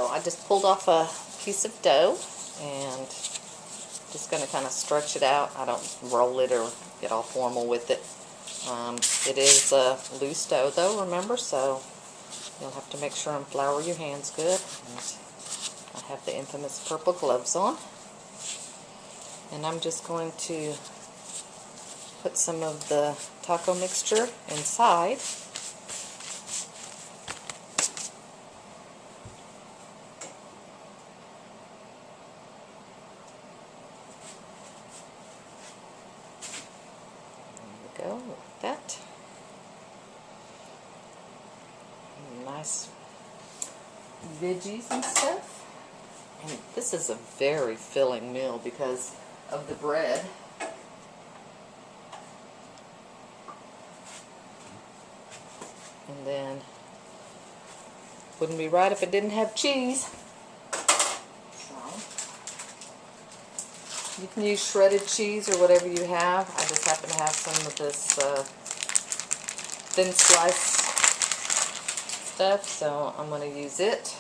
So I just pulled off a piece of dough and just going to kind of stretch it out. I don't roll it or get all formal with it. It is a loose dough though, remember, so you'll have to make sure and flour your hands good. And I have the infamous purple gloves on. And I'm just going to put some of the taco mixture inside. There we go, like that. Nice veggies and stuff. And this is a very filling meal because of the bread. And then wouldn't be right if it didn't have cheese. So you can use shredded cheese or whatever you have. I just happen to have some of this thin slice stuff, so I'm going to use it.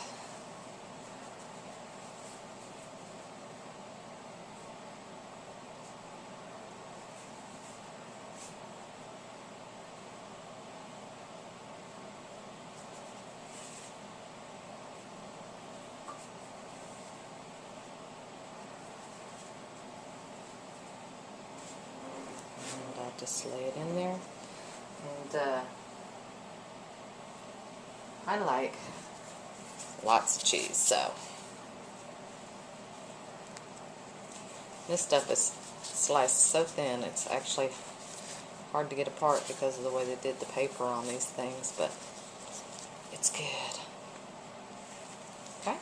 And I'll just lay it in there. And I like lots of cheese, so this stuff is sliced so thin it's actually hard to get apart because of the way they did the paper on these things, but it's good. Okay?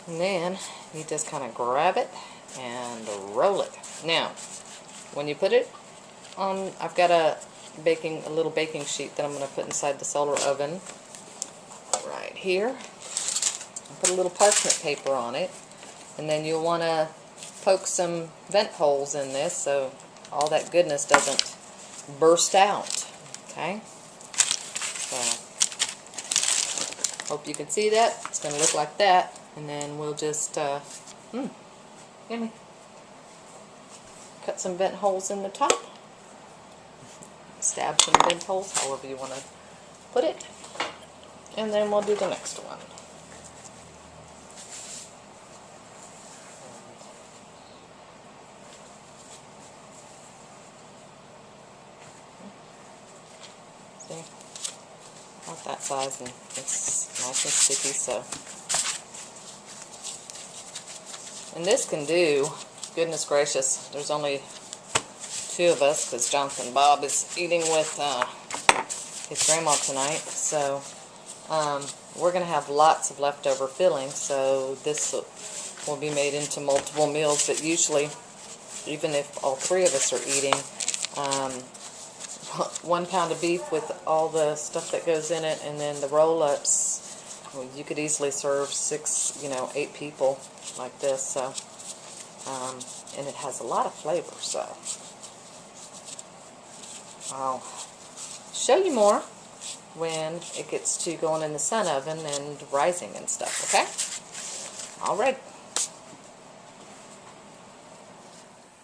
And then you just kind of grab it and roll it. Now, when you put it on, I've got a little baking sheet that I'm going to put inside the solar oven right here. I'll put a little parchment paper on it, and then you'll want to poke some vent holes in this so all that goodness doesn't burst out. Okay? So, hope you can see that. It's going to look like that, and then we'll just gimme. Cut some vent holes in the top. Stab some vent holes, however you want to put it. And then we'll do the next one. See? About that size, and it's nice and sticky, so. And this can do, goodness gracious, there's only 2 of us because Jonathan Bob is eating with his grandma tonight, so we're going to have lots of leftover filling, so this will be made into multiple meals. But usually, even if all 3 of us are eating, 1 pound of beef with all the stuff that goes in it, and then the roll-ups, well, you could easily serve 6, 8 people like this. So, and it has a lot of flavor, so I'll show you more when it gets to going in the sun oven and rising and stuff, okay? Alright.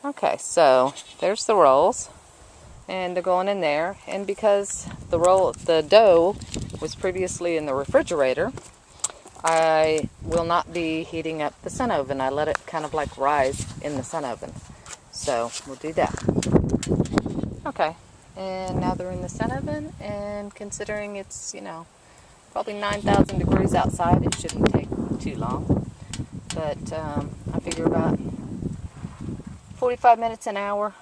Okay, so there's the rolls, and they're going in there, and because the dough was previously in the refrigerator, I will not be heating up the sun oven. I let it kind of like rise in the sun oven. So we'll do that. Okay. And now they're in the sun oven, and considering it's, probably 9,000 degrees outside, it shouldn't take too long. But I figure about 45 minutes, an hour.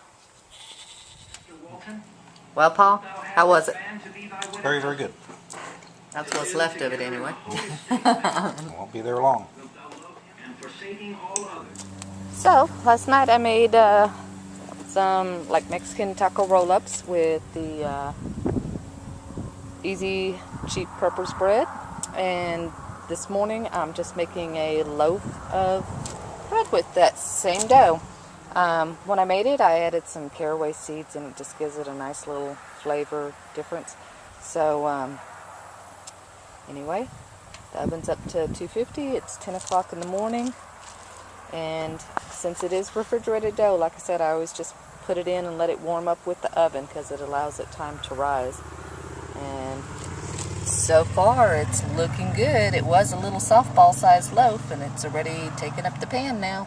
Well, Paul, how was it? Very, very good. That's what's left of it anyway. Won't be there long. So, last night I made some like Mexican taco roll-ups with the easy cheap Purpose bread, and this morning I'm just making a loaf of bread with that same dough. When I made it, I added some caraway seeds, and it just gives it a nice little flavor difference. So anyway, The oven's up to 250. It's 10 o'clock in the morning. And since it is refrigerated dough, like I said, I always just put it in and let it warm up with the oven because it allows it time to rise. And so far, it's looking good. It was a little softball-sized loaf, and it's already taken up the pan now.